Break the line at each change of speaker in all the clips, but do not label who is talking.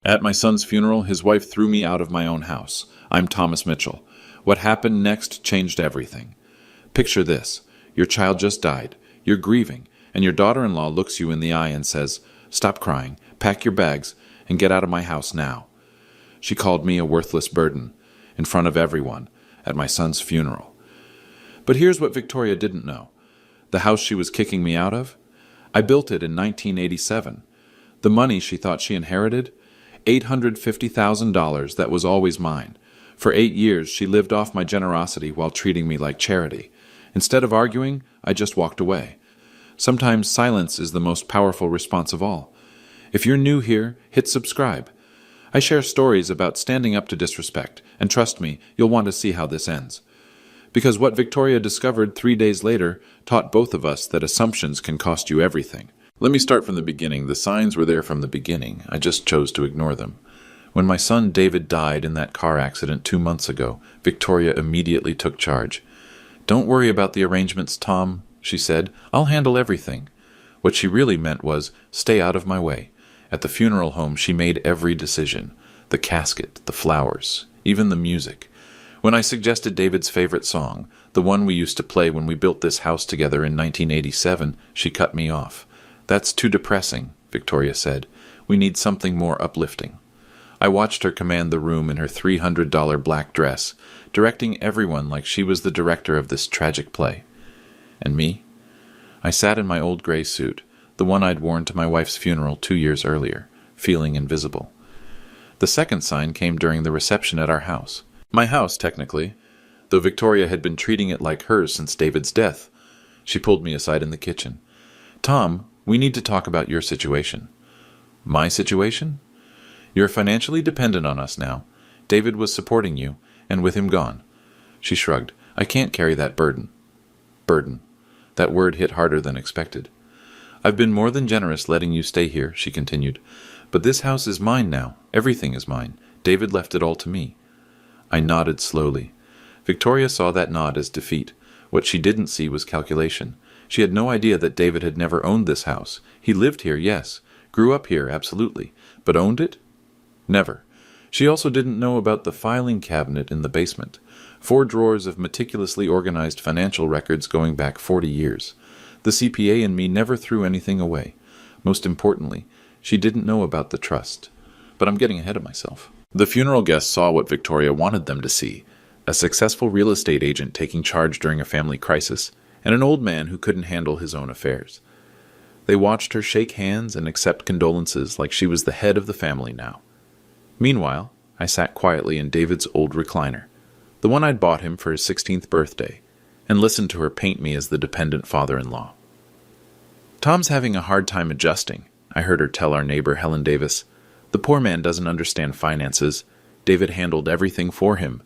At my son's funeral, his wife threw me out of my own house. I'm Thomas Mitchell. What happened next changed everything. Picture this. Your child just died. You're grieving, and your daughter-in-law looks you in the eye and says, "Stop crying, pack your bags, and get out of my house now." She called me a worthless burden, in front of everyone, at my son's funeral. But here's what Victoria didn't know. The house she was kicking me out of? I built it in 1987. The money she thought she inherited? $850,000 that was always mine. For 8 years, she lived off my generosity while treating me like charity. Instead of arguing, I just walked away. Sometimes silence is the most powerful response of all. If you're new here, hit subscribe. I share stories about standing up to disrespect, and trust me, you'll want to see how this ends. Because what Victoria discovered 3 days later taught both of us that assumptions can cost you everything. Let me start from the beginning. The signs were there from the beginning. I just chose to ignore them. When my son David died in that car accident 2 months ago, Victoria immediately took charge. "Don't worry about the arrangements, Tom," she said. "I'll handle everything." What she really meant was, stay out of my way. At the funeral home, she made every decision. The casket, the flowers, even the music. When I suggested David's favorite song, the one we used to play when we built this house together in 1987, she cut me off. "That's too depressing," Victoria said. "We need something more uplifting." I watched her command the room in her $300 black dress, directing everyone like she was the director of this tragic play. And me? I sat in my old gray suit, the one I'd worn to my wife's funeral 2 years earlier, feeling invisible. The second sign came during the reception at our house. My house, technically, though Victoria had been treating it like hers since David's death. She pulled me aside in the kitchen. "Tom, we need to talk about your situation." "My situation?" "You're financially dependent on us now. David was supporting you, and with him gone." She shrugged. "I can't carry that burden." Burden. That word hit harder than expected. "I've been more than generous letting you stay here," she continued. "But this house is mine now. Everything is mine. David left it all to me." I nodded slowly. Victoria saw that nod as defeat. What she didn't see was calculation. She had no idea that David had never owned this house. He lived here, yes. Grew up here, absolutely. But owned it? Never. She also didn't know about the filing cabinet in the basement. 4 drawers of meticulously organized financial records going back 40 years. The CPA in me never threw anything away. Most importantly, she didn't know about the trust. But I'm getting ahead of myself. The funeral guests saw what Victoria wanted them to see. A successful real estate agent taking charge during a family crisis, and an old man who couldn't handle his own affairs. They watched her shake hands and accept condolences like she was the head of the family now. Meanwhile, I sat quietly in David's old recliner, the one I'd bought him for his 16th birthday, and listened to her paint me as the dependent father-in-law. "Tom's having a hard time adjusting," I heard her tell our neighbor Helen Davis. "The poor man doesn't understand finances. David handled everything for him."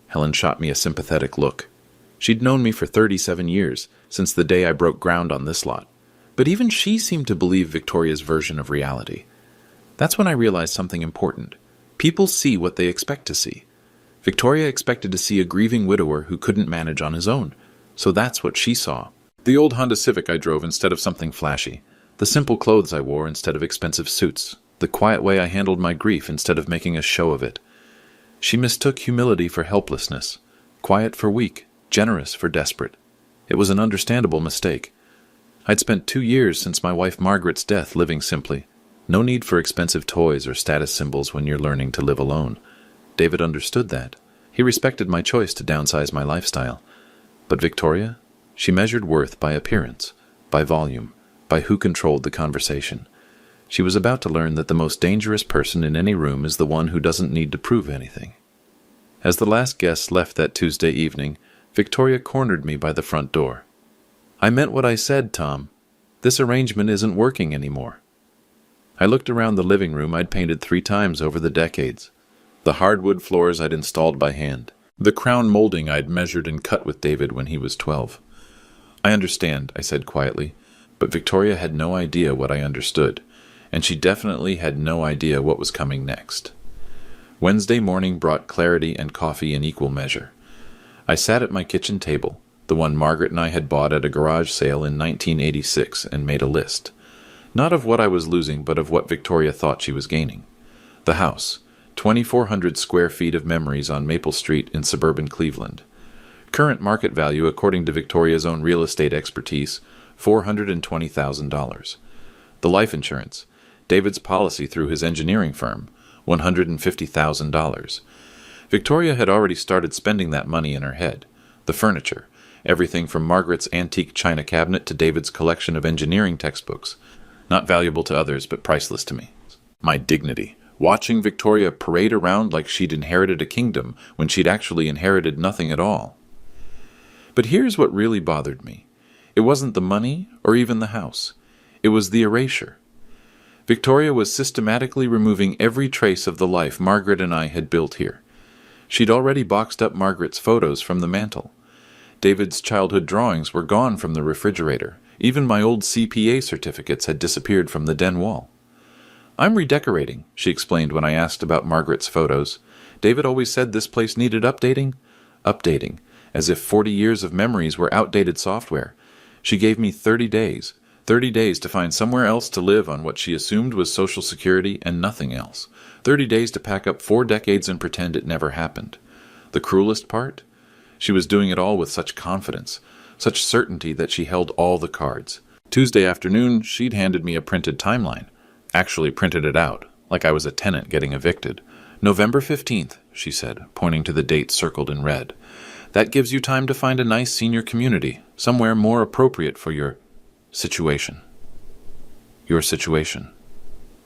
Helen shot me a sympathetic look. She'd known me for 37 years, since the day I broke ground on this lot. But even she seemed to believe Victoria's version of reality. That's when I realized something important. People see what they expect to see. Victoria expected to see a grieving widower who couldn't manage on his own, so that's what she saw. The old Honda Civic I drove instead of something flashy. The simple clothes I wore instead of expensive suits. The quiet way I handled my grief instead of making a show of it. She mistook humility for helplessness, quiet for weak, generous for desperate. It was an understandable mistake. I'd spent 2 years since my wife Margaret's death living simply. No need for expensive toys or status symbols when you're learning to live alone. David understood that. He respected my choice to downsize my lifestyle. But Victoria? She measured worth by appearance, by volume, by who controlled the conversation. She was about to learn that the most dangerous person in any room is the one who doesn't need to prove anything. As the last guests left that Tuesday evening, Victoria cornered me by the front door. "I meant what I said, Tom. This arrangement isn't working anymore." I looked around the living room I'd painted 3 times over the decades. The hardwood floors I'd installed by hand. The crown molding I'd measured and cut with David when he was 12. "I understand," I said quietly, but Victoria had no idea what I understood, and she definitely had no idea what was coming next. Wednesday morning brought clarity and coffee in equal measure. I sat at my kitchen table, the one Margaret and I had bought at a garage sale in 1986, and made a list. Not of what I was losing, but of what Victoria thought she was gaining. The house, 2,400 square feet of memories on Maple Street in suburban Cleveland. Current market value, according to Victoria's own real estate expertise, $420,000. The life insurance, David's policy through his engineering firm, $150,000. Victoria had already started spending that money in her head. The furniture, everything from Margaret's antique china cabinet to David's collection of engineering textbooks, not valuable to others but priceless to me. My dignity, watching Victoria parade around like she'd inherited a kingdom when she'd actually inherited nothing at all. But here's what really bothered me. It wasn't the money or even the house. It was the erasure. Victoria was systematically removing every trace of the life Margaret and I had built here. She'd already boxed up Margaret's photos from the mantel. David's childhood drawings were gone from the refrigerator. Even my old CPA certificates had disappeared from the den wall. "I'm redecorating," she explained when I asked about Margaret's photos. "David always said this place needed updating." Updating, as if 40 years of memories were outdated software. She gave me 30 days. 30 days to find somewhere else to live on what she assumed was Social Security and nothing else. 30 days to pack up 4 decades and pretend it never happened. The cruelest part? She was doing it all with such confidence, such certainty that she held all the cards. Tuesday afternoon, she'd handed me a printed timeline. Actually printed it out, like I was a tenant getting evicted. "November 15th, she said, pointing to the date circled in red. "That gives you time to find a nice senior community, somewhere more appropriate for your situation." Your situation.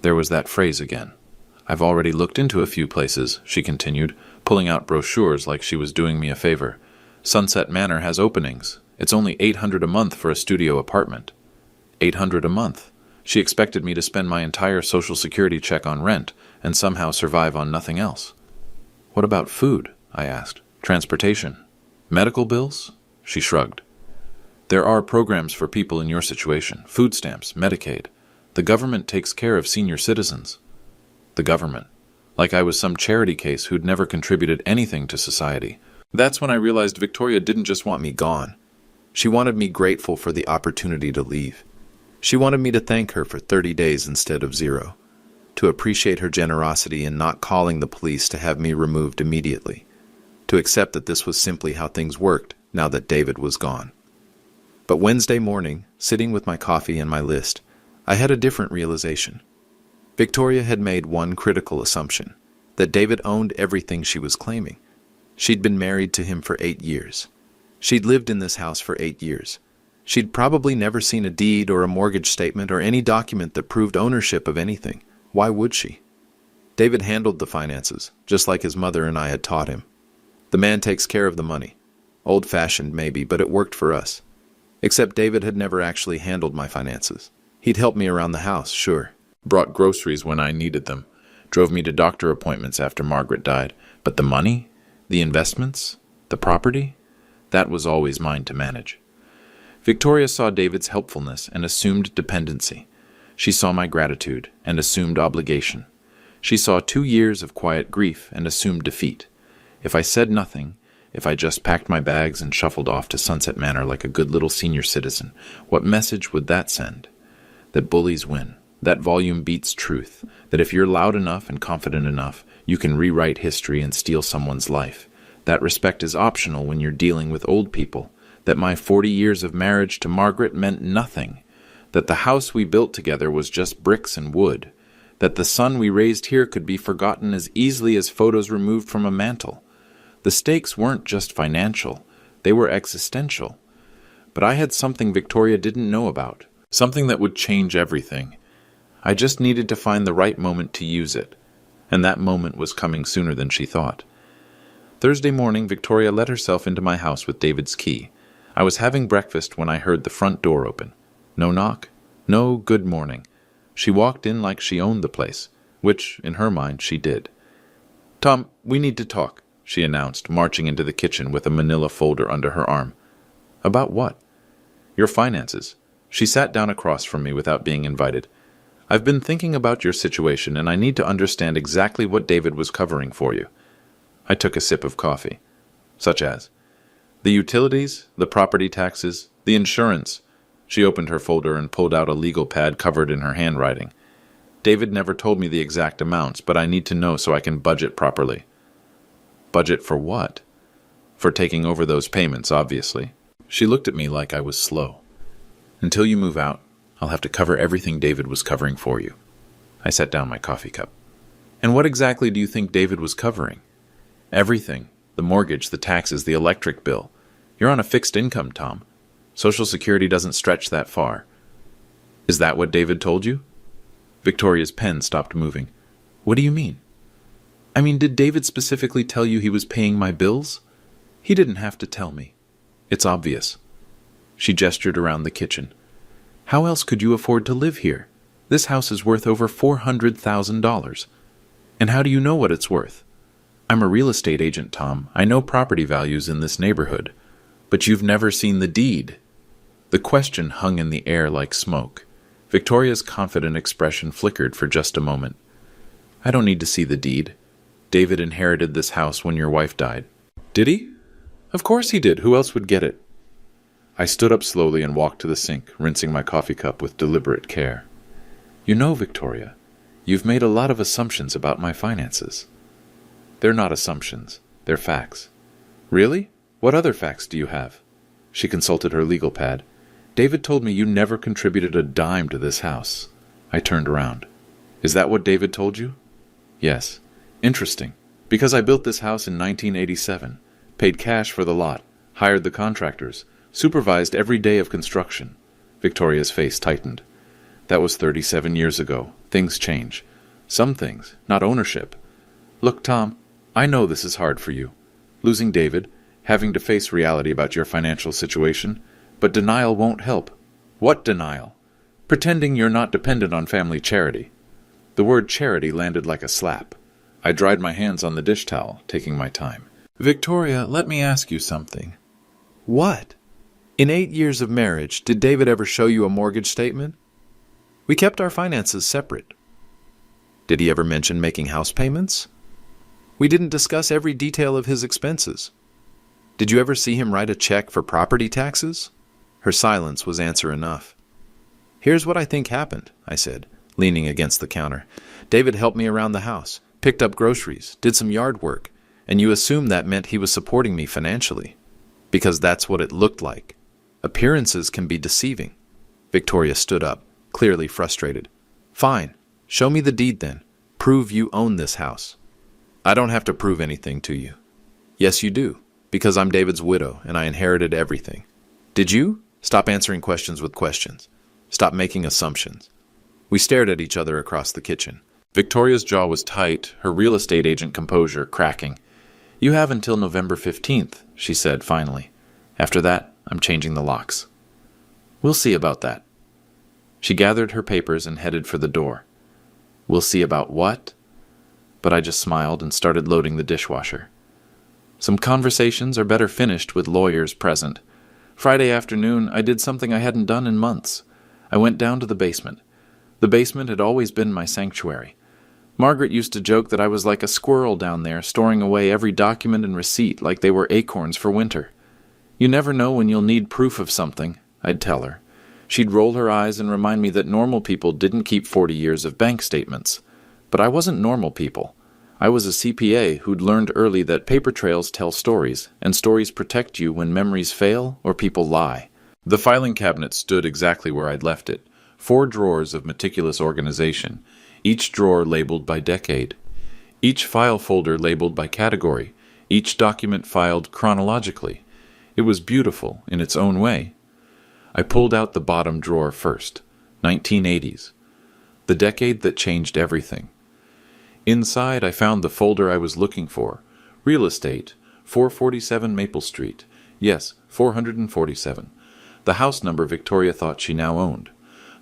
There was that phrase again. "I've already looked into a few places," she continued, pulling out brochures like she was doing me a favor. "Sunset Manor has openings. It's only $800 a month for a studio apartment." $800 a month. She expected me to spend my entire Social Security check on rent and somehow survive on nothing else. "What about food?" I asked. "Transportation? Medical bills?" She shrugged. "There are programs for people in your situation. Food stamps, Medicaid. The government takes care of senior citizens." The government. Like I was some charity case who'd never contributed anything to society. That's when I realized Victoria didn't just want me gone. She wanted me grateful for the opportunity to leave. She wanted me to thank her for 30 days instead of 0. To appreciate her generosity in not calling the police to have me removed immediately. To accept that this was simply how things worked now that David was gone. But Wednesday morning, sitting with my coffee and my list, I had a different realization. Victoria had made one critical assumption, that David owned everything she was claiming. She'd been married to him for 8 years. She'd lived in this house for 8 years. She'd probably never seen a deed or a mortgage statement or any document that proved ownership of anything. Why would she? David handled the finances, just like his mother and I had taught him. The man takes care of the money. Old-fashioned maybe, but it worked for us. Except David had never actually handled my finances. He'd helped me around the house, sure. Brought groceries when I needed them. Drove me to doctor appointments after Margaret died. But the money? The investments? The property? That was always mine to manage. Victoria saw David's helpfulness and assumed dependency. She saw my gratitude and assumed obligation. She saw 2 years of quiet grief and assumed defeat. If I said nothing, if I just packed my bags and shuffled off to Sunset Manor like a good little senior citizen, what message would that send? That bullies win. That volume beats truth. That if you're loud enough and confident enough, you can rewrite history and steal someone's life. That respect is optional when you're dealing with old people. That my 40 years of marriage to Margaret meant nothing. That the house we built together was just bricks and wood. That the son we raised here could be forgotten as easily as photos removed from a mantel. The stakes weren't just financial, they were existential. But I had something Victoria didn't know about, something that would change everything. I just needed to find the right moment to use it, and that moment was coming sooner than she thought. Thursday morning, Victoria let herself into my house with David's key. I was having breakfast when I heard the front door open. No knock, no good morning. She walked in like she owned the place, which, in her mind, she did. "Tom, we need to talk," she announced, marching into the kitchen with a manila folder under her arm. "About what?" "Your finances." She sat down across from me without being invited. "I've been thinking about your situation, and I need to understand exactly what David was covering for you." I took a sip of coffee. "Such as?" "The utilities, the property taxes, the insurance." She opened her folder and pulled out a legal pad covered in her handwriting. David never told me the exact amounts, but I need to know so I can budget properly. Budget for what? For taking over those payments, obviously. She looked at me like I was slow. Until you move out, I'll have to cover everything David was covering for you. I set down my coffee cup. And what exactly do you think David was covering? Everything. The mortgage, the taxes, the electric bill. You're on a fixed income, Tom. Social Security doesn't stretch that far. Is that what David told you? Victoria's pen stopped moving. What do you mean? I mean, did David specifically tell you he was paying my bills? He didn't have to tell me. It's obvious. She gestured around the kitchen. How else could you afford to live here? This house is worth over $400,000. And how do you know what it's worth? I'm a real estate agent, Tom. I know property values in this neighborhood. But you've never seen the deed. The question hung in the air like smoke. Victoria's confident expression flickered for just a moment. I don't need to see the deed. David inherited this house when your wife died. Did he? Of course he did. Who else would get it? I stood up slowly and walked to the sink, rinsing my coffee cup with deliberate care. You know, Victoria, you've made a lot of assumptions about my finances. They're not assumptions. They're facts. Really? What other facts do you have? She consulted her legal pad. David told me you never contributed a dime to this house. I turned around. Is that what David told you? Yes. Interesting. Because I built this house in 1987, paid cash for the lot, hired the contractors, supervised every day of construction. Victoria's face tightened. That was 37 years ago. Things change. Some things, not ownership. Look, Tom, I know this is hard for you. Losing David, having to face reality about your financial situation, but denial won't help. What denial? Pretending you're not dependent on family charity. The word charity landed like a slap. I dried my hands on the dish towel, taking my time. Victoria, let me ask you something. What? In 8 years of marriage, did David ever show you a mortgage statement? We kept our finances separate. Did he ever mention making house payments? We didn't discuss every detail of his expenses. Did you ever see him write a check for property taxes? Her silence was answer enough. Here's what I think happened, I said, leaning against the counter. David helped me around the house, picked up groceries, did some yard work, and you assumed that meant he was supporting me financially. Because that's what it looked like. Appearances can be deceiving. Victoria stood up, clearly frustrated. Fine. Show me the deed then. Prove you own this house. I don't have to prove anything to you. Yes, you do, because I'm David's widow and I inherited everything. Did you? Stop answering questions with questions. Stop making assumptions. We stared at each other across the kitchen. Victoria's jaw was tight, her real estate agent composure cracking. You have until November 15th, she said finally. After that, I'm changing the locks. We'll see about that. She gathered her papers and headed for the door. We'll see about what? But I just smiled and started loading the dishwasher. Some conversations are better finished with lawyers present. Friday afternoon, I did something I hadn't done in months. I went down to the basement. The basement had always been my sanctuary. Margaret used to joke that I was like a squirrel down there, storing away every document and receipt like they were acorns for winter. You never know when you'll need proof of something, I'd tell her. She'd roll her eyes and remind me that normal people didn't keep 40 years of bank statements. But I wasn't normal people. I was a CPA who'd learned early that paper trails tell stories, and stories protect you when memories fail or people lie. The filing cabinet stood exactly where I'd left it. 4 drawers of meticulous organization, each drawer labeled by decade. Each file folder labeled by category, each document filed chronologically. It was beautiful in its own way. I pulled out the bottom drawer first, 1980s, the decade that changed everything. Inside, I found the folder I was looking for, real estate, 447 Maple Street. Yes, 447. The house number Victoria thought she now owned.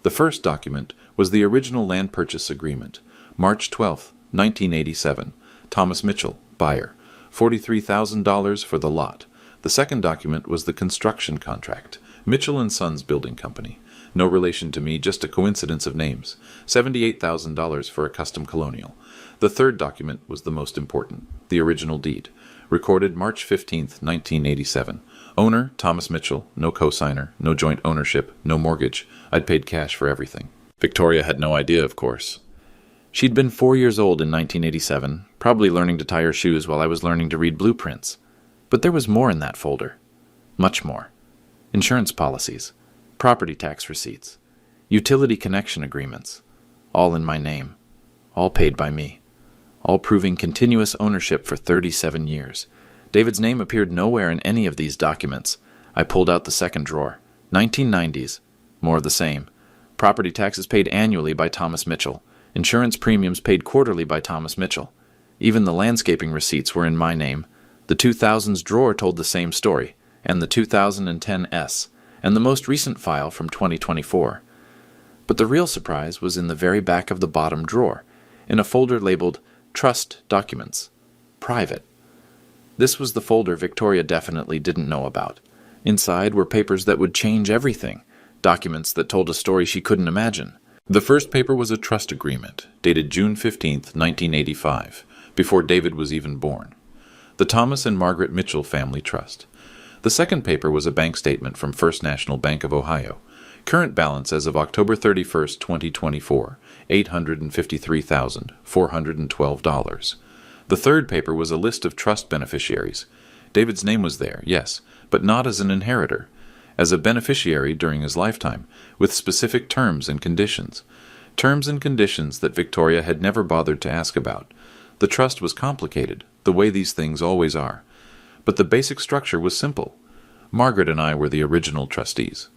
The first document was the original land purchase agreement, March 12, 1987. Thomas Mitchell, buyer, $43,000 for the lot. The second document was the construction contract, Mitchell & Sons Building Company. No relation to me, just a coincidence of names. $78,000 for a custom colonial. The third document was the most important, the original deed, recorded March 15, 1987. Owner, Thomas Mitchell, no cosigner, no joint ownership, no mortgage. I'd paid cash for everything. Victoria had no idea, of course. She'd been 4 years old in 1987, probably learning to tie her shoes while I was learning to read blueprints. But there was more in that folder. Much more. Insurance policies, property tax receipts, utility connection agreements, all in my name, all paid by me, all proving continuous ownership for 37 years. David's name appeared nowhere in any of these documents. I pulled out the second drawer. 1990s. More of the same. Property taxes paid annually by Thomas Mitchell. Insurance premiums paid quarterly by Thomas Mitchell. Even the landscaping receipts were in my name. The 2000s drawer told the same story, and the 2010 S, and the most recent file from 2024. But the real surprise was in the very back of the bottom drawer, in a folder labeled Trust Documents. Private. This was the folder Victoria definitely didn't know about. Inside were papers that would change everything, documents that told a story she couldn't imagine. The first paper was a trust agreement, dated June 15, 1985, before David was even born. The Thomas and Margaret Mitchell Family Trust. The second paper was a bank statement from First National Bank of Ohio. Current balance as of October 31, 2024, $853,412. The third paper was a list of trust beneficiaries. David's name was there, yes, but not as an inheritor. As a beneficiary during his lifetime, with specific terms and conditions. Terms and conditions that Victoria had never bothered to ask about. The trust was complicated, the way these things always are. But the basic structure was simple. Margaret and I were the original trustees.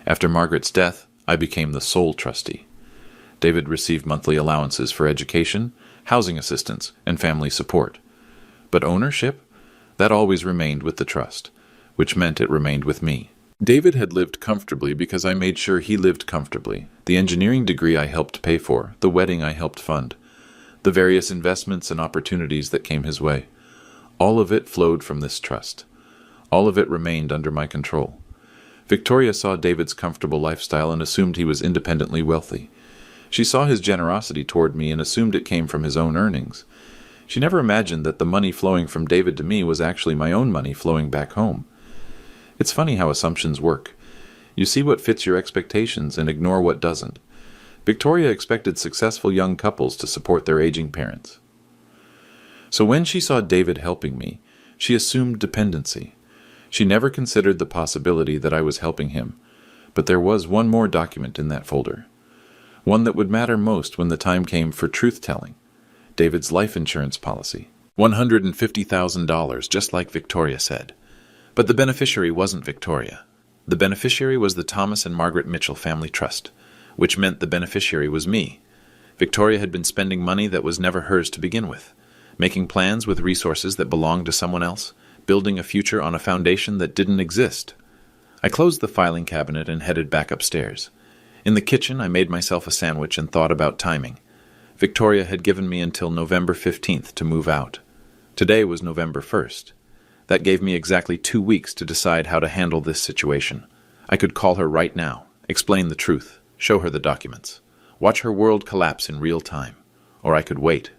After Margaret's death, I became the sole trustee. David received monthly allowances for education, housing assistance, and family support. But ownership? That always remained with the trust, which meant it remained with me. David had lived comfortably because I made sure he lived comfortably. The engineering degree I helped pay for, the wedding I helped fund, the various investments and opportunities that came his way. All of it flowed from this trust. All of it remained under my control. Victoria saw David's comfortable lifestyle and assumed he was independently wealthy. She saw his generosity toward me and assumed it came from his own earnings. She never imagined that the money flowing from David to me was actually my own money flowing back home. It's funny how assumptions work. You see what fits your expectations and ignore what doesn't. Victoria expected successful young couples to support their aging parents. So when she saw David helping me, she assumed dependency. She never considered the possibility that I was helping him. But there was one more document in that folder. One that would matter most when the time came for truth-telling. David's life insurance policy. $150,000, just like Victoria said. But the beneficiary wasn't Victoria. The beneficiary was the Thomas and Margaret Mitchell Family Trust, which meant the beneficiary was me. Victoria had been spending money that was never hers to begin with, making plans with resources that belonged to someone else, building a future on a foundation that didn't exist. I closed the filing cabinet and headed back upstairs. In the kitchen, I made myself a sandwich and thought about timing. Victoria had given me until November 15th to move out. Today was November 1st. That gave me exactly 2 weeks to decide how to handle this situation. I could call her right now, explain the truth, show her the documents, watch her world collapse in real time. Or I could wait.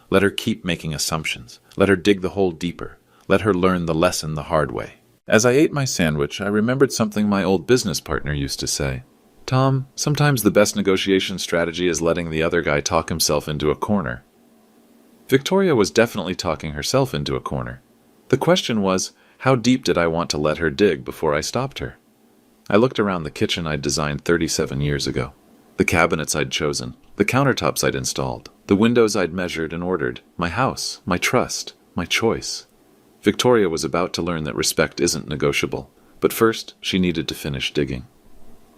Let her keep making assumptions. Let her dig the hole deeper. Let her learn the lesson the hard way. As I ate my sandwich, I remembered something my old business partner used to say. Tom, sometimes the best negotiation strategy is letting the other guy talk himself into a corner. Victoria was definitely talking herself into a corner. The question was, how deep did I want to let her dig before I stopped her? I looked around the kitchen I'd designed 37 years ago. The cabinets I'd chosen, the countertops I'd installed, the windows I'd measured and ordered, my house, my trust, my choice. Victoria was about to learn that respect isn't negotiable, but first she needed to finish digging.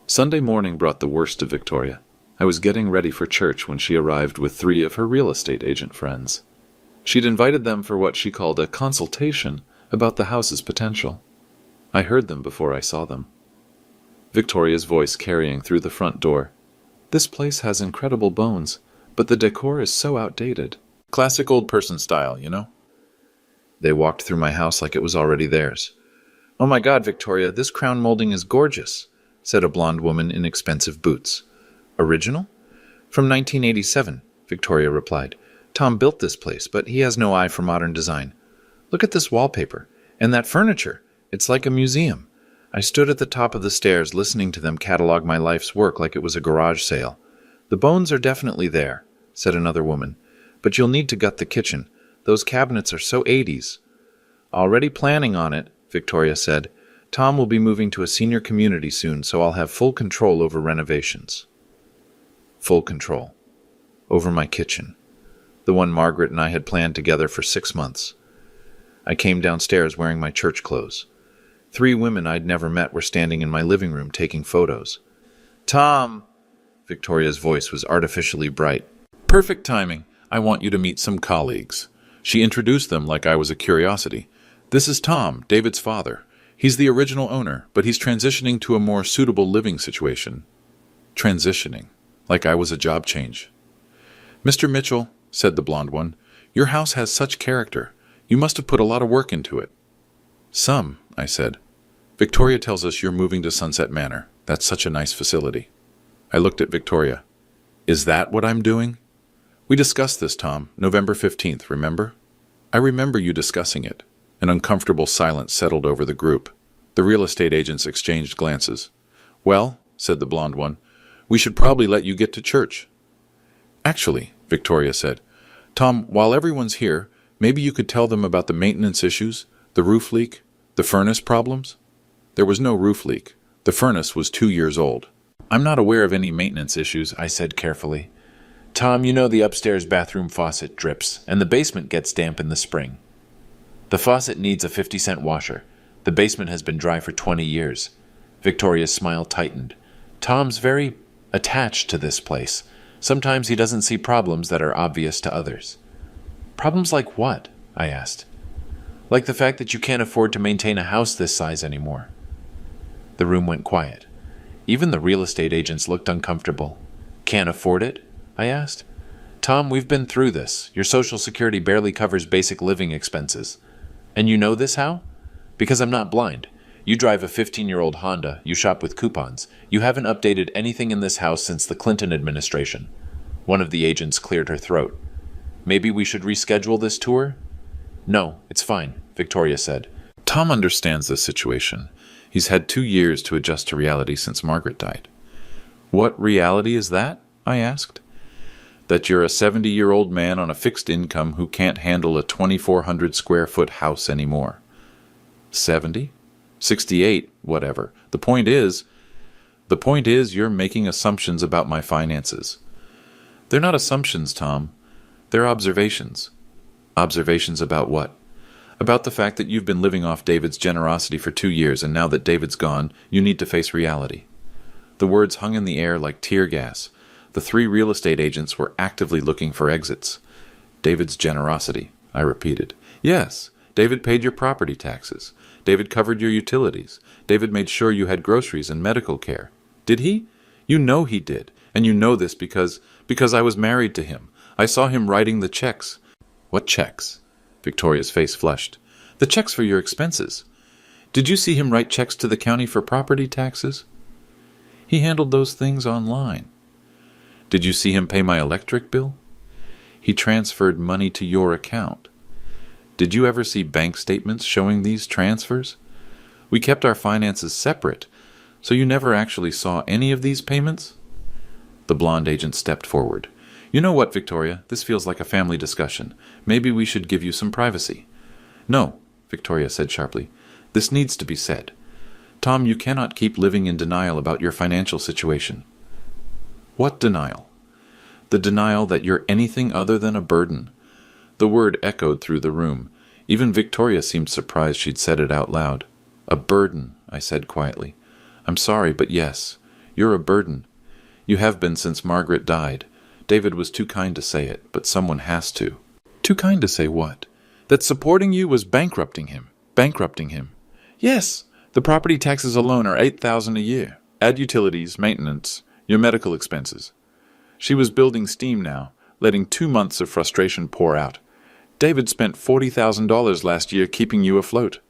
Sunday morning brought the worst of Victoria. I was getting ready for church when she arrived with 3 of her real estate agent friends. She'd invited them for what she called a consultation about the house's potential. I heard them before I saw them. Victoria's voice carrying through the front door. This place has incredible bones, but the decor is so outdated. Classic old person style, you know? They walked through my house like it was already theirs. Oh my God, Victoria, this crown molding is gorgeous, said a blonde woman in expensive boots. Original? From 1987, Victoria replied. Tom built this place, but he has no eye for modern design. Look at this wallpaper, and that furniture. It's like a museum. I stood at the top of the stairs listening to them catalog my life's work like it was a garage sale. The bones are definitely there, said another woman. "But you'll need to gut the kitchen. Those cabinets are so 80s. "Already planning on it," Victoria said. "Tom will be moving to a senior community soon, so I'll have full control over renovations." Full control. Over my kitchen. The one Margaret and I had planned together for 6 months. I came downstairs wearing my church clothes. 3 women I'd never met were standing in my living room taking photos. "Tom!" Victoria's voice was artificially bright. "Perfect timing. I want you to meet some colleagues." She introduced them like I was a curiosity. "This is Tom, David's father. He's the original owner, but he's transitioning to a more suitable living situation." Transitioning. Like I was a job change. "Mr. Mitchell," said the blonde one, "your house has such character. You must have put a lot of work into it." "Some," I said. "Victoria tells us you're moving to Sunset Manor. That's such a nice facility." I looked at Victoria. "Is that what I'm doing?" "We discussed this, Tom, November 15th, remember?" I remember you discussing it. An uncomfortable silence settled over the group. The real estate agents exchanged glances. "Well," said the blonde one, "we should probably let you get to church." "Actually," Victoria said, "Tom, while everyone's here, maybe you could tell them about the maintenance issues, the roof leak, the furnace problems." There was no roof leak. The furnace was 2 years old. "I'm not aware of any maintenance issues," I said carefully. "Tom, you know the upstairs bathroom faucet drips, and the basement gets damp in the spring. The faucet needs a 50-cent washer. The basement has been dry for 20 years. Victoria's smile tightened. "Tom's very attached to this place. Sometimes he doesn't see problems that are obvious to others." "Problems like what?" I asked. "Like the fact that you can't afford to maintain a house this size anymore." The room went quiet. Even the real estate agents looked uncomfortable. "Can't afford it?" I asked. "Tom, we've been through this. Your Social Security barely covers basic living expenses. And you know this how? Because I'm not blind. You drive a 15-year-old Honda, you shop with coupons. You haven't updated anything in this house since the Clinton administration." One of the agents cleared her throat. "Maybe we should reschedule this tour?" "No, it's fine," Victoria said. "Tom understands this situation. He's had 2 years to adjust to reality since Margaret died." "What reality is that?" I asked. "That you're a 70-year-old man on a fixed income who can't handle a 2,400-square-foot house anymore." 70? 68? Whatever. The point is you're making assumptions about my finances." "They're not assumptions, Tom. They're observations." "Observations about what?" "About the fact that you've been living off David's generosity for 2 years, and now that David's gone, you need to face reality." The words hung in the air like tear gas. The 3 real estate agents were actively looking for exits. "David's generosity," I repeated. "Yes, David paid your property taxes. David covered your utilities. David made sure you had groceries and medical care. Did he? You know he did, and you know this because I was married to him. I saw him writing the checks." "What checks?" Victoria's face flushed. "The checks for your expenses. Did you see him write checks to the county for property taxes?" "He handled those things online." "Did you see him pay my electric bill?" "He transferred money to your account." "Did you ever see bank statements showing these transfers?" "We kept our finances separate, so you never actually saw any of these payments?" The blonde agent stepped forward. "You know what, Victoria? This feels like a family discussion. Maybe we should give you some privacy." "No," Victoria said sharply. "This needs to be said. Tom, you cannot keep living in denial about your financial situation." "What denial?" "The denial that you're anything other than a burden." The word echoed through the room. Even Victoria seemed surprised she'd said it out loud. "A burden," I said quietly. "I'm sorry, but yes, you're a burden. You have been since Margaret died. David was too kind to say it, but someone has to." "Too kind to say what?" "That supporting you was bankrupting him." "Bankrupting him?" "Yes. The property taxes alone are $8,000 a year. Add utilities, maintenance, your medical expenses." She was building steam now, letting 2 months of frustration pour out. "David spent $40,000 last year keeping you afloat."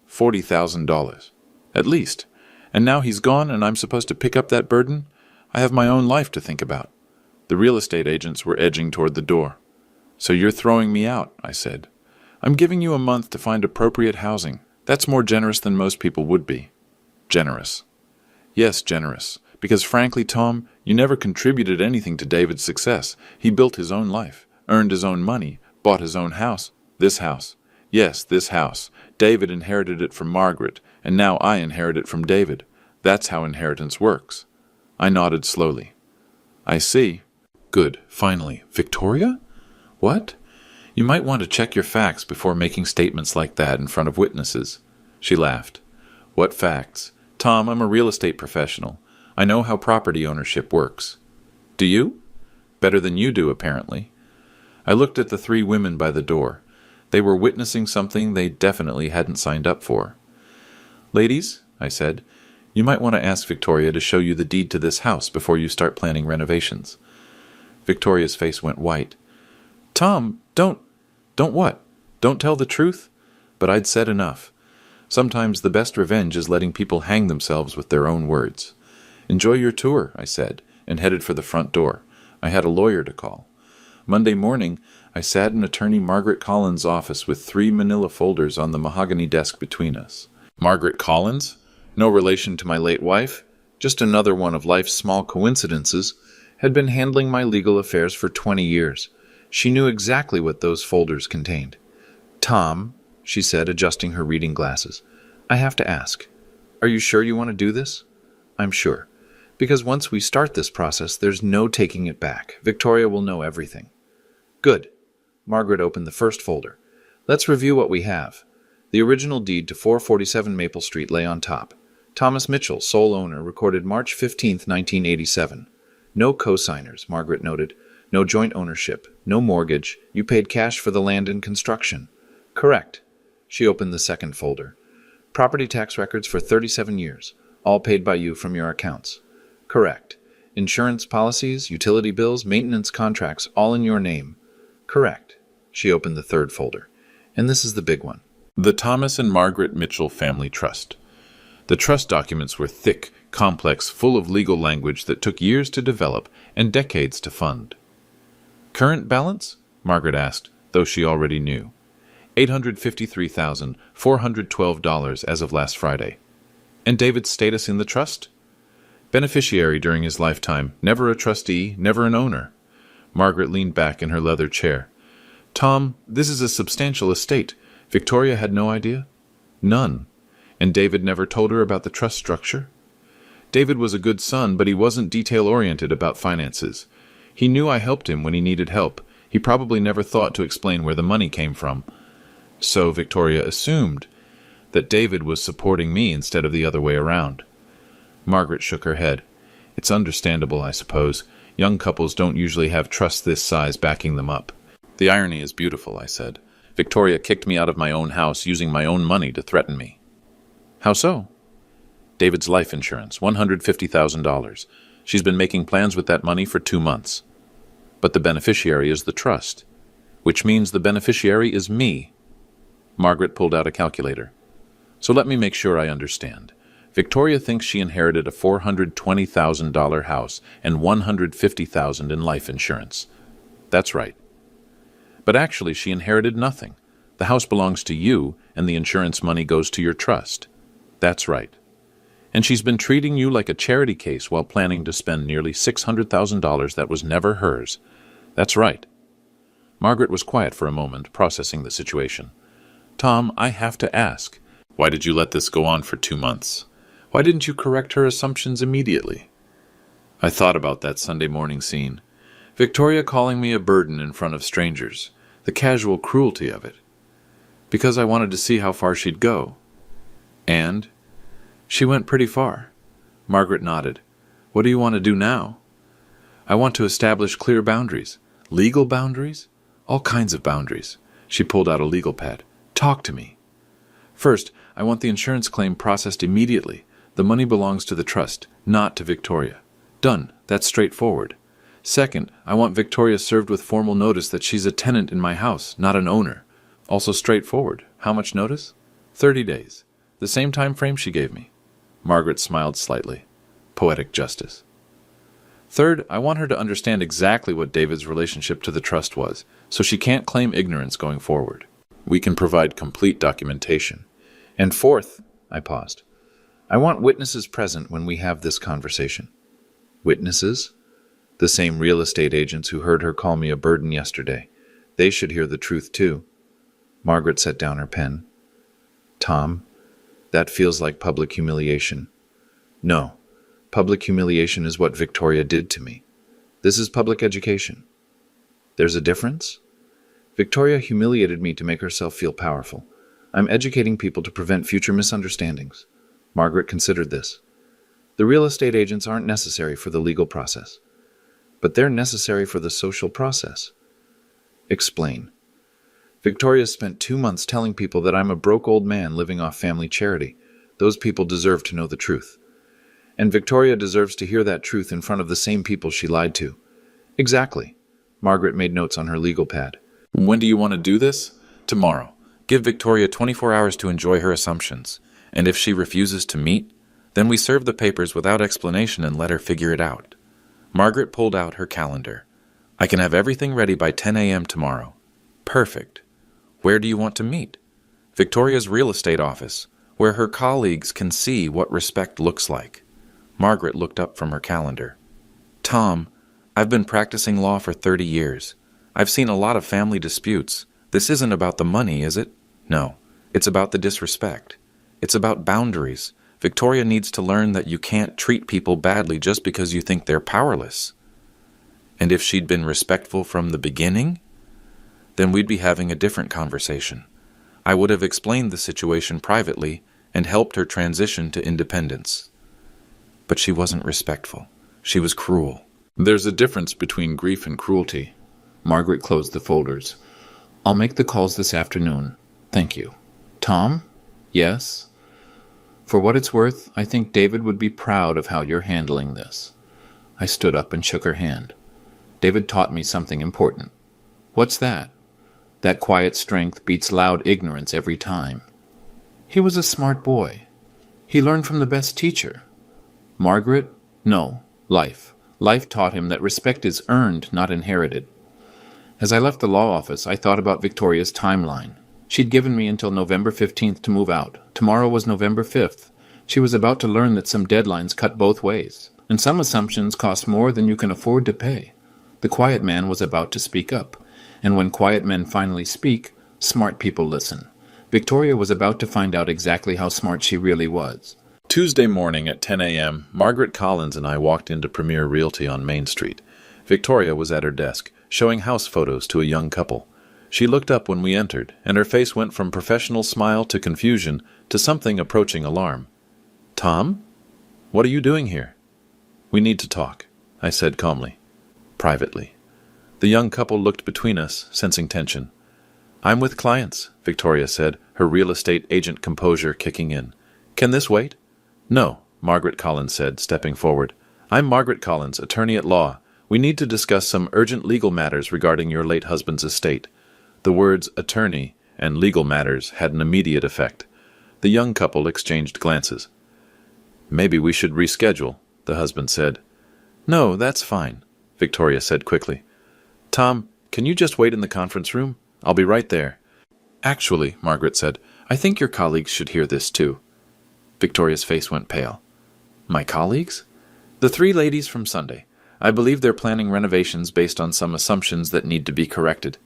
$40,000. At least. And now he's gone and I'm supposed to pick up that burden? I have my own life to think about. The real estate agents were edging toward the door. "So you're throwing me out," I said. "I'm giving you a month to find appropriate housing. That's more generous than most people would be." "Generous." "Yes, generous. Because frankly, Tom, you never contributed anything to David's success. He built his own life, earned his own money, bought his own house. This house. Yes, this house. David inherited it from Margaret, and now I inherit it from David. That's how inheritance works. I nodded slowly. I see. Good. Finally. Victoria? What? You might want to check your facts before making statements like that in front of witnesses. She laughed. What facts? Tom, I'm a real estate professional. I know how property ownership works. Do you? Better than you do, apparently. I looked at the three women by the door. They were witnessing something they definitely hadn't signed up for. Ladies, I said, you might want to ask Victoria to show you the deed to this house before you start planning renovations. Victoria's face went white. Tom, don't what? Don't tell the truth? But I'd said enough. Sometimes the best revenge is letting people hang themselves with their own words. Enjoy your tour, I said, and headed for the front door. I had a lawyer to call. Monday morning, I sat in attorney Margaret Collins' office with 3 manila folders on the mahogany desk between us. Margaret Collins? No relation to my late wife, just another one of life's small coincidences, had been handling my legal affairs for 20 years. She knew exactly what those folders contained. Tom, she said, adjusting her reading glasses, I have to ask, are you sure you want to do this? I'm sure. Because once we start this process, there's no taking it back. Victoria will know everything. Good. Margaret opened the first folder. Let's review what we have. The original deed to 447 Maple Street lay on top. Thomas Mitchell, sole owner, recorded March 15, 1987. No co-signers, Margaret noted. No joint ownership. No mortgage. You paid cash for the land and construction. Correct. She opened the second folder. Property tax records for 37 years, all paid by you from your accounts. Correct. Insurance policies, utility bills, maintenance contracts, all in your name. Correct. She opened the third folder. And this is the big one. The Thomas and Margaret Mitchell Family Trust. The trust documents were thick, complex, full of legal language that took years to develop and decades to fund. Current balance? Margaret asked, though she already knew. $853,412 as of last Friday. And David's status in the trust? Beneficiary during his lifetime, never a trustee, never an owner. Margaret leaned back in her leather chair. Tom, this is a substantial estate. Victoria had no idea? None. And David never told her about the trust structure? David was a good son, but he wasn't detail-oriented about finances. He knew I helped him when he needed help. He probably never thought to explain where the money came from. So Victoria assumed that David was supporting me instead of the other way around. Margaret shook her head. It's understandable, I suppose. Young couples don't usually have trust this size backing them up. The irony is beautiful, I said. Victoria kicked me out of my own house using my own money to threaten me. How so? David's life insurance, $150,000. She's been making plans with that money for 2 months. But the beneficiary is the trust, which means the beneficiary is me. Margaret pulled out a calculator. So let me make sure I understand. Victoria thinks she inherited a $420,000 house and $150,000 in life insurance. That's right. But actually she inherited nothing. The house belongs to you, and the insurance money goes to your trust. That's right. And she's been treating you like a charity case while planning to spend nearly $600,000 that was never hers. That's right. Margaret was quiet for a moment, processing the situation. Tom, I have to ask, why did you let this go on for 2 months? Why didn't you correct her assumptions immediately? I thought about that Sunday morning scene. Victoria calling me a burden in front of strangers. The casual cruelty of it. Because I wanted to see how far she'd go. And she went pretty far. Margaret nodded. What do you want to do now? I want to establish clear boundaries. Legal boundaries? All kinds of boundaries. She pulled out a legal pad. Talk to me. First, I want the insurance claim processed immediately. The money belongs to the trust, not to Victoria. Done. That's straightforward. Second, I want Victoria served with formal notice that she's a tenant in my house, not an owner. Also straightforward. How much notice? 30 days. The same time frame she gave me. Margaret smiled slightly. Poetic justice. Third, I want her to understand exactly what David's relationship to the trust was, so she can't claim ignorance going forward. We can provide complete documentation. And fourth, I paused, I want witnesses present when we have this conversation. Witnesses? The same real estate agents who heard her call me a burden yesterday. They should hear the truth too. Margaret set down her pen. Tom, that feels like public humiliation. No, public humiliation is what Victoria did to me. This is public education. There's a difference? Victoria humiliated me to make herself feel powerful. I'm educating people to prevent future misunderstandings. Margaret considered this. The real estate agents aren't necessary for the legal process, but they're necessary for the social process. Explain. Victoria spent 2 months telling people that I'm a broke old man living off family charity. Those people deserve to know the truth. And Victoria deserves to hear that truth in front of the same people she lied to. Exactly. Margaret made notes on her legal pad. When do you want to do this? Tomorrow. Give Victoria 24 hours to enjoy her assumptions. And if she refuses to meet, then we serve the papers without explanation and let her figure it out. Margaret pulled out her calendar. I can have everything ready by 10 a.m. tomorrow. Perfect. Where do you want to meet? Victoria's real estate office, where her colleagues can see what respect looks like. Margaret looked up from her calendar. Tom, I've been practicing law for 30 years. I've seen a lot of family disputes. This isn't about the money, is it? No, it's about the disrespect. It's about boundaries. Victoria needs to learn that you can't treat people badly just because you think they're powerless. And if she'd been respectful from the beginning, then we'd be having a different conversation. I would have explained the situation privately and helped her transition to independence. But she wasn't respectful. She was cruel. There's a difference between grief and cruelty. Margaret closed the folders. I'll make the calls this afternoon. Thank you. Tom? Yes? For what it's worth, I think David would be proud of how you're handling this. I stood up and shook her hand. David taught me something important. What's that? That quiet strength beats loud ignorance every time. He was a smart boy. He learned from the best teacher. Margaret? No, life. Life taught him that respect is earned, not inherited. As I left the law office, I thought about Victoria's timeline. She'd given me until November 15th to move out. Tomorrow was November 5th. She was about to learn that some deadlines cut both ways, and some assumptions cost more than you can afford to pay. The quiet man was about to speak up, and when quiet men finally speak, smart people listen. Victoria was about to find out exactly how smart she really was. Tuesday morning at 10 a.m., Margaret Collins and I walked into Premier Realty on Main Street. Victoria was at her desk, showing house photos to a young couple. She looked up when we entered, and her face went from professional smile to confusion to something approaching alarm. Tom? What are you doing here? We need to talk, I said calmly. Privately. The young couple looked between us, sensing tension. I'm with clients, Victoria said, her real estate agent composure kicking in. Can this wait? No, Margaret Collins said, stepping forward. I'm Margaret Collins, attorney at law. We need to discuss some urgent legal matters regarding your late husband's estate. The words attorney and legal matters had an immediate effect. The young couple exchanged glances. Maybe we should reschedule, the husband said. No, that's fine, Victoria said quickly. Tom, can you just wait in the conference room? I'll be right there. Actually, Margaret said, I think your colleagues should hear this too. Victoria's face went pale. My colleagues? The 3 ladies from Sunday. I believe they're planning renovations based on some assumptions that need to be corrected.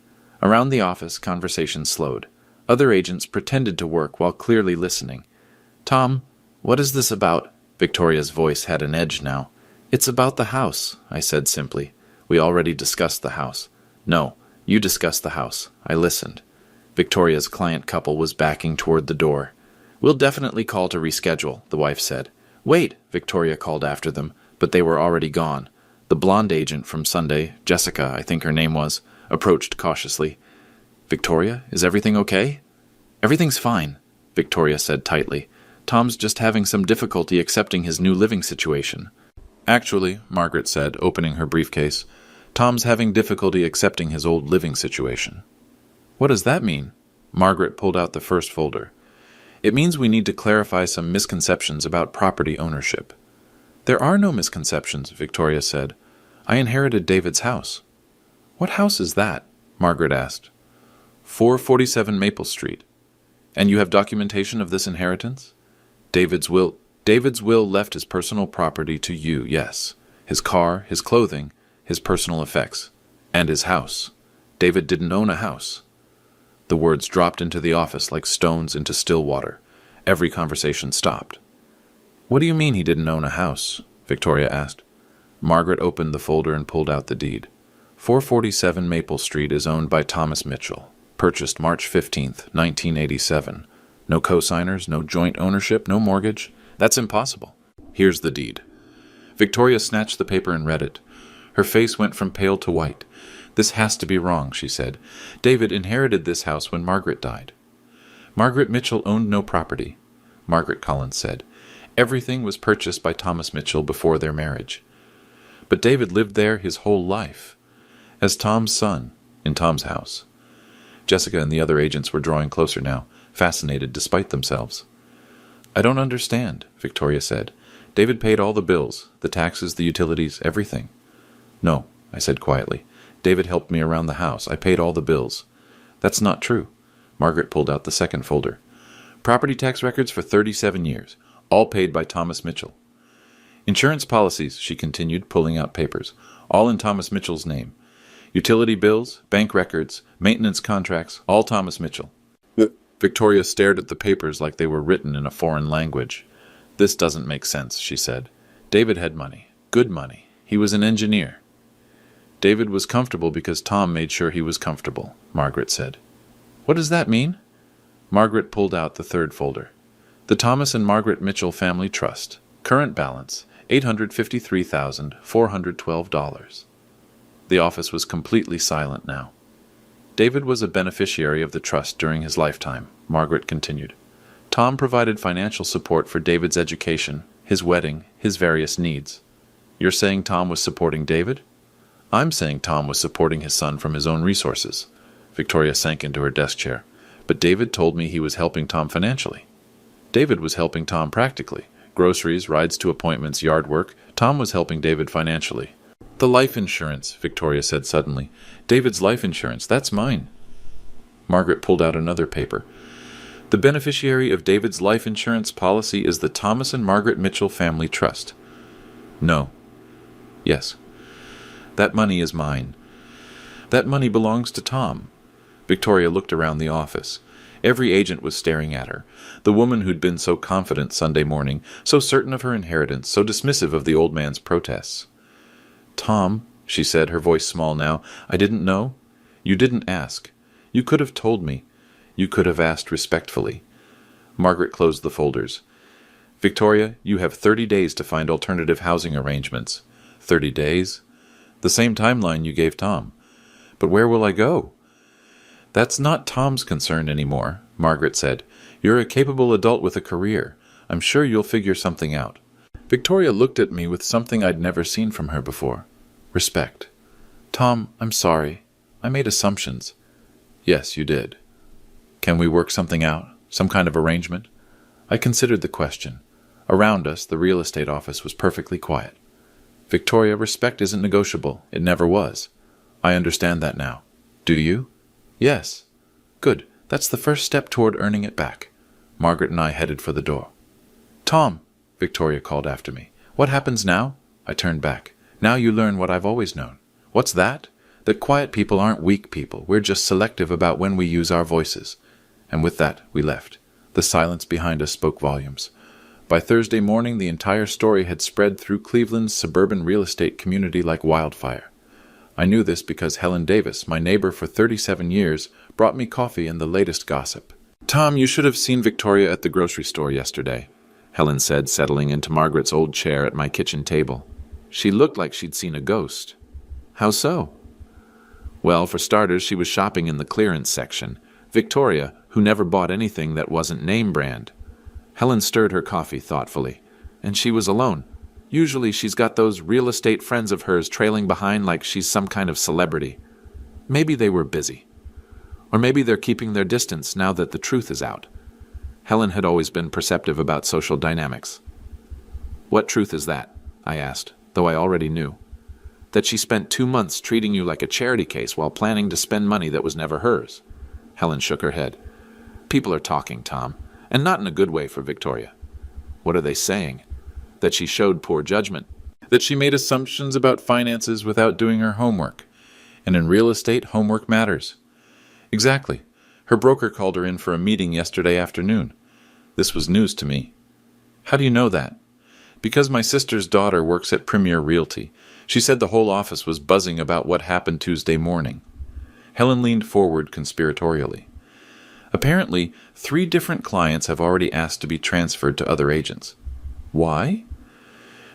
Around the office, conversation slowed. Other agents pretended to work while clearly listening. Tom, what is this about? Victoria's voice had an edge now. It's about the house, I said simply. We already discussed the house. No, you discussed the house. I listened. Victoria's client couple was backing toward the door. We'll definitely call to reschedule, the wife said. Wait, Victoria called after them, but they were already gone. The blonde agent from Sunday, Jessica, I think her name was, approached cautiously. Victoria, is everything okay? Everything's fine, Victoria said tightly. Tom's just having some difficulty accepting his new living situation. Actually, Margaret said, opening her briefcase, Tom's having difficulty accepting his old living situation. What does that mean? Margaret pulled out the first folder. It means we need to clarify some misconceptions about property ownership. There are no misconceptions, Victoria said. I inherited David's house. What house is that? Margaret asked. 447 Maple Street. And you have documentation of this inheritance? David's will left his personal property to you, yes. His car, his clothing, his personal effects, and his house. David didn't own a house. The words dropped into the office like stones into still water. Every conversation stopped. "What do you mean he didn't own a house?" Victoria asked. Margaret opened the folder and pulled out the deed. 447 Maple Street is owned by Thomas Mitchell. Purchased March 15th, 1987. No co-signers, no joint ownership, no mortgage. That's impossible. Here's the deed. Victoria snatched the paper and read it. Her face went from pale to white. "This has to be wrong," she said. "David inherited this house when Margaret died." "Margaret Mitchell owned no property," Margaret Collins said. "Everything was purchased by Thomas Mitchell before their marriage. But David lived there his whole life, as Tom's son, in Tom's house." Jessica and the other agents were drawing closer now, fascinated despite themselves. "I don't understand," Victoria said. "David paid all the bills, the taxes, the utilities, everything." "No," I said quietly. "David helped me around the house. I paid all the bills." "That's not true." Margaret pulled out the second folder. "Property tax records for 37 years, all paid by Thomas Mitchell. Insurance policies," she continued, pulling out papers, "all in Thomas Mitchell's name. Utility bills, bank records, maintenance contracts, all Thomas Mitchell." Victoria stared at the papers like they were written in a foreign language. "This doesn't make sense," she said. "David had money, good money. He was an engineer." "David was comfortable because Tom made sure he was comfortable," Margaret said. "What does that mean?" Margaret pulled out the third folder. "The Thomas and Margaret Mitchell Family Trust. Current balance, $853,412. The office was completely silent now. "David was a beneficiary of the trust during his lifetime," Margaret continued. "Tom provided financial support for David's education, his wedding, his various needs. You're saying Tom was supporting David?" "I'm saying Tom was supporting his son from his own resources." Victoria sank into her desk chair. "But David told me he was helping Tom financially." "David was helping Tom practically. Groceries, rides to appointments, yard work. Tom was helping David financially." "The life insurance," Victoria said suddenly. "David's life insurance, that's mine." Margaret pulled out another paper. "The beneficiary of David's life insurance policy is the Thomas and Margaret Mitchell Family Trust." "No." "Yes." "That money is mine." "That money belongs to Tom." Victoria looked around the office. Every agent was staring at her. The woman who'd been so confident Sunday morning, so certain of her inheritance, so dismissive of the old man's protests. "Tom," she said, her voice small now, "I didn't know. You didn't ask. You could have told me. You could have asked respectfully." Margaret closed the folders. "Victoria, you have 30 days to find alternative housing arrangements." 30 days? The same timeline you gave Tom. "But where will I go?" "That's not Tom's concern anymore," Margaret said. "You're a capable adult with a career. I'm sure you'll figure something out." Victoria looked at me with something I'd never seen from her before. Respect. "Tom, I'm sorry. I made assumptions." "Yes, you did. Can we work something out? Some kind of arrangement?" I considered the question. Around us, the real estate office was perfectly quiet. "Victoria, respect isn't negotiable. It never was. I understand that now. Do you?" "Yes." "Good. That's the first step toward earning it back." Margaret and I headed for the door. "Tom," Victoria called after me. "What happens now?" I turned back. "Now you learn what I've always known." "What's that?" "That quiet people aren't weak people. We're just selective about when we use our voices." And with that, we left. The silence behind us spoke volumes. By Thursday morning, the entire story had spread through Cleveland's suburban real estate community like wildfire. I knew this because Helen Davis, my neighbor for 37 years, brought me coffee and the latest gossip. "Tom, you should have seen Victoria at the grocery store yesterday," Helen said, settling into Margaret's old chair at my kitchen table. "She looked like she'd seen a ghost." "How so?" "Well, for starters, she was shopping in the clearance section. Victoria, who never bought anything that wasn't name brand." Helen stirred her coffee thoughtfully. "And she was alone. Usually she's got those real estate friends of hers trailing behind like she's some kind of celebrity. Maybe they were busy. Or maybe they're keeping their distance now that the truth is out." Helen had always been perceptive about social dynamics. "What truth is that?" I asked, though I already knew. "That she spent 2 months treating you like a charity case while planning to spend money that was never hers." Helen shook her head. "People are talking, Tom, and not in a good way for Victoria." "What are they saying?" "That she showed poor judgment." That she made assumptions about finances without doing her homework. And in real estate, homework matters. Exactly. Her broker called her in for a meeting yesterday afternoon. This was news to me. How do you know that? Because my sister's daughter works at Premier Realty. She said the whole office was buzzing about what happened Tuesday morning. Helen leaned forward conspiratorially. Apparently, 3 different clients have already asked to be transferred to other agents. Why?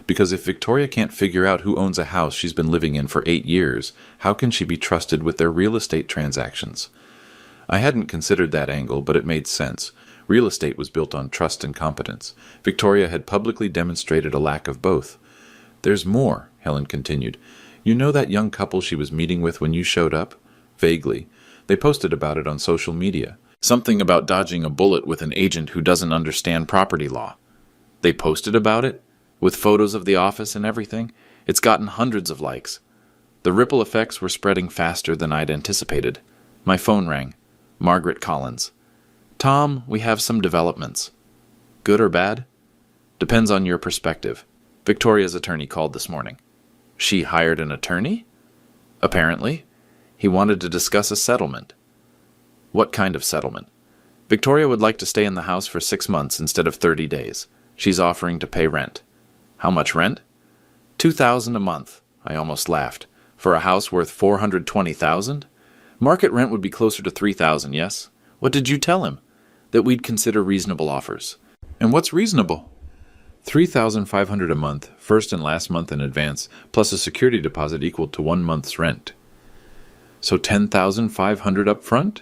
Because if Victoria can't figure out who owns a house she's been living in for 8 years, how can she be trusted with their real estate transactions? I hadn't considered that angle, but it made sense. Real estate was built on trust and competence. Victoria had publicly demonstrated a lack of both. There's more, Helen continued. You know that young couple she was meeting with when you showed up? Vaguely. They posted about it on social media. Something about dodging a bullet with an agent who doesn't understand property law. They posted about it? With photos of the office and everything? It's gotten hundreds of likes. The ripple effects were spreading faster than I'd anticipated. My phone rang. Margaret Collins. Tom, we have some developments. Good or bad? Depends on your perspective. Victoria's attorney called this morning. She hired an attorney? Apparently. He wanted to discuss a settlement. What kind of settlement? Victoria would like to stay in the house for 6 months instead of 30 days. She's offering to pay rent. How much rent? $2,000 a month. I almost laughed. For a house worth $420,000? Market rent would be closer to $3,000, yes? What did you tell him? That we'd consider reasonable offers. And what's reasonable? $3,500 a month, first and last month in advance, plus a security deposit equal to 1 month's rent. So $10,500 up front?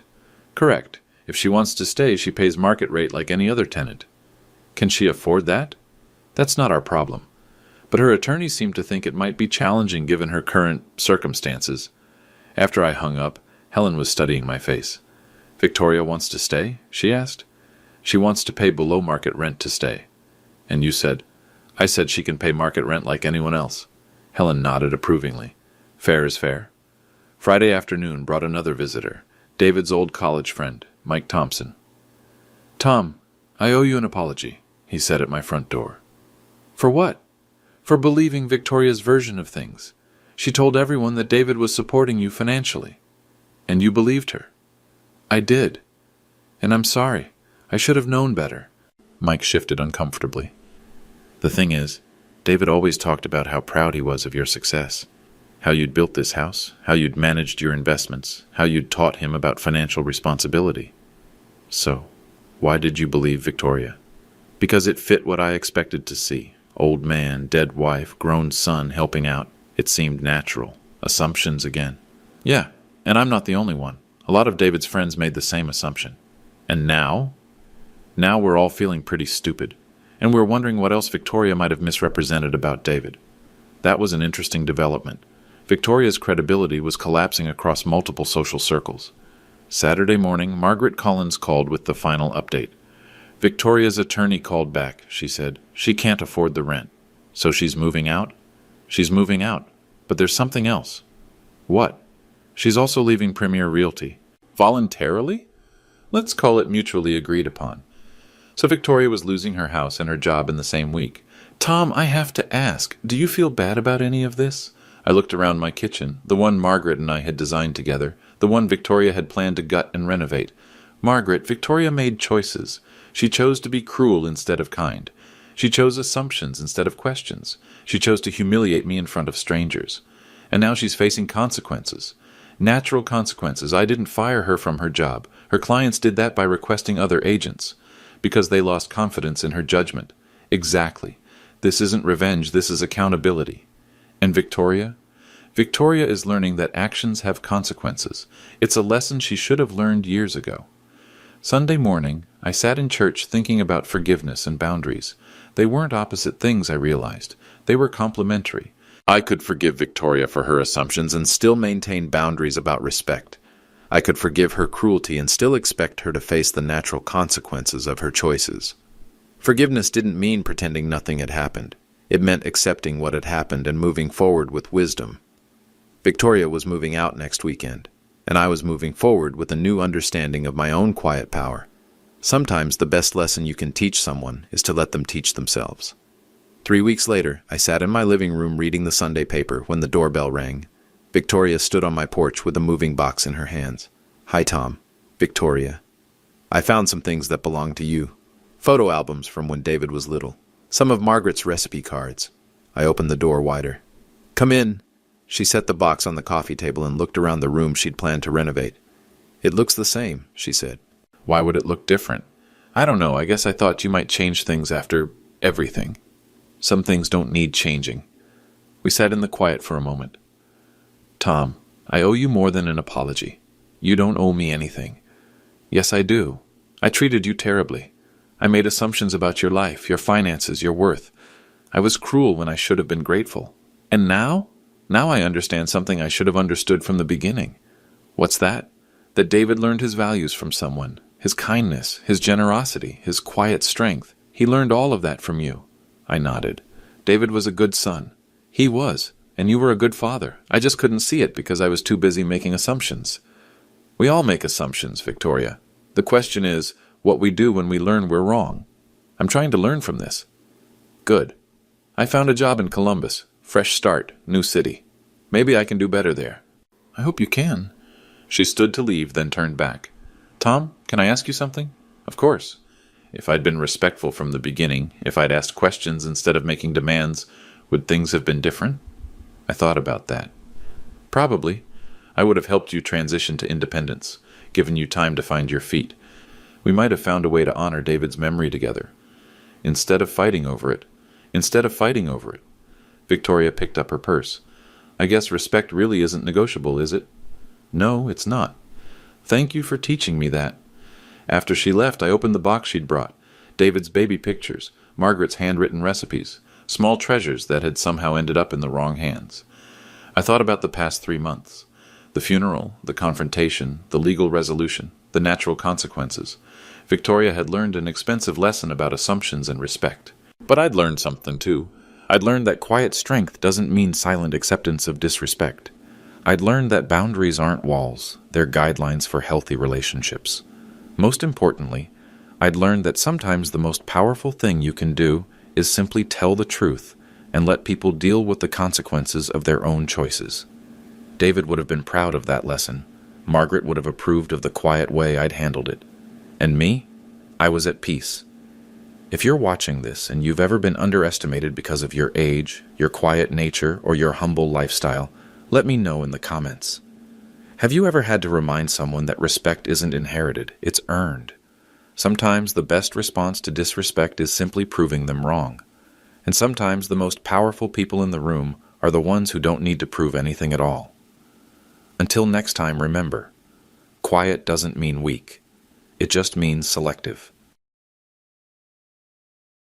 Correct. If she wants to stay, she pays market rate like any other tenant. Can she afford that? That's not our problem. But her attorney seemed to think it might be challenging given her current circumstances. After I hung up, Helen was studying my face. Victoria wants to stay? She asked. She wants to pay below market rent to stay. And you said? I said she can pay market rent like anyone else. Helen nodded approvingly. Fair is fair. Friday afternoon brought another visitor, David's old college friend, Mike Thompson. Tom, I owe you an apology, he said at my front door. For what? For believing Victoria's version of things. She told everyone that David was supporting you financially. And you believed her. I did. And I'm sorry. I should have known better. Mike shifted uncomfortably. The thing is, David always talked about how proud he was of your success. How you'd built this house, how you'd managed your investments, how you'd taught him about financial responsibility. So, why did you believe Victoria? Because it fit what I expected to see. Old man, dead wife, grown son helping out. It seemed natural. Assumptions again. Yeah, and I'm not the only one. A lot of David's friends made the same assumption. And now? Now we're all feeling pretty stupid. And we're wondering what else Victoria might have misrepresented about David. That was an interesting development. Victoria's credibility was collapsing across multiple social circles. Saturday morning, Margaret Collins called with the final update. Victoria's attorney called back, she said. She can't afford the rent. So she's moving out? She's moving out. But there's something else. What? She's also leaving Premier Realty. Voluntarily? Let's call it mutually agreed upon. So Victoria was losing her house and her job in the same week. Tom, I have to ask, do you feel bad about any of this? I looked around my kitchen, the one Margaret and I had designed together, the one Victoria had planned to gut and renovate. Margaret, Victoria made choices. She chose to be cruel instead of kind. She chose assumptions instead of questions. She chose to humiliate me in front of strangers. And now she's facing consequences. Natural consequences. I didn't fire her from her job. Her clients did that by requesting other agents. Because they lost confidence in her judgment. Exactly. This isn't revenge, this is accountability. And Victoria? Victoria is learning that actions have consequences. It's a lesson she should have learned years ago. Sunday morning, I sat in church thinking about forgiveness and boundaries. They weren't opposite things, I realized. They were complementary. I could forgive Victoria for her assumptions and still maintain boundaries about respect. I could forgive her cruelty and still expect her to face the natural consequences of her choices. Forgiveness didn't mean pretending nothing had happened. It meant accepting what had happened and moving forward with wisdom. Victoria was moving out next weekend, and I was moving forward with a new understanding of my own quiet power. Sometimes the best lesson you can teach someone is to let them teach themselves.
3 weeks later, I sat in my living room reading the Sunday paper when the doorbell rang. Victoria stood on my porch with a moving box in her hands. "Hi, Tom." "Victoria. I found some things that belong to you. Photo albums from when David was little. Some of Margaret's recipe cards." I opened the door wider. "Come in." She set the box on the coffee table and looked around the room she'd planned to renovate. "It looks the same," she said.
Why would it look different? I don't know, I guess I thought you might change things after everything. Some things don't need changing. We sat in the quiet for a moment. "Tom, I owe you more than an apology. You don't owe me anything." "Yes, I do. I treated you terribly. I made assumptions about your life, your finances, your worth. I was cruel when I should have been grateful. And now? Now I understand something I should have understood from the beginning." "What's that?" "That David learned his values from someone. His kindness, his generosity, his quiet strength. He learned all of that from you." I nodded. "David was a good son." "He was, and you were a good father. I just couldn't see it because I was too busy making assumptions." "We all make assumptions, Victoria. The question is, what we do when we learn we're wrong. I'm trying to learn from this." "Good. I found a job in Columbus. Fresh start, new city. Maybe I can do better there." "I hope you can." She stood to leave, then turned back. "Tom, can I ask you something?" "Of course." If I'd been respectful from the beginning, if I'd asked questions instead of making demands, would things have been different? I thought about that. Probably. I would have helped you transition to independence, given you time to find your feet. We might have found a way to honor David's memory together. Instead of fighting over it. Victoria picked up her purse. "I guess respect really isn't negotiable, is it?" "No, it's not." "Thank you for teaching me that." After she left, I opened the box she'd brought. David's baby pictures, Margaret's handwritten recipes, small treasures that had somehow ended up in the wrong hands. I thought about the past 3 months. The funeral, the confrontation, the legal resolution, the natural consequences. Victoria had learned an expensive lesson about assumptions and respect. But I'd learned something too. I'd learned that quiet strength doesn't mean silent acceptance of disrespect. I'd learned that boundaries aren't walls, they're guidelines for healthy relationships. Most importantly, I'd learned that sometimes the most powerful thing you can do is simply tell the truth and let people deal with the consequences of their own choices. David would have been proud of that lesson. Margaret would have approved of the quiet way I'd handled it. And me? I was at peace. If you're watching this and you've ever been underestimated because of your age, your quiet nature, or your humble lifestyle, let me know in the comments. Have you ever had to remind someone that respect isn't inherited, it's earned? Sometimes the best response to disrespect is simply proving them wrong. And sometimes the most powerful people in the room are the ones who don't need to prove anything at all. Until next time, remember, quiet doesn't mean weak. It just means selective.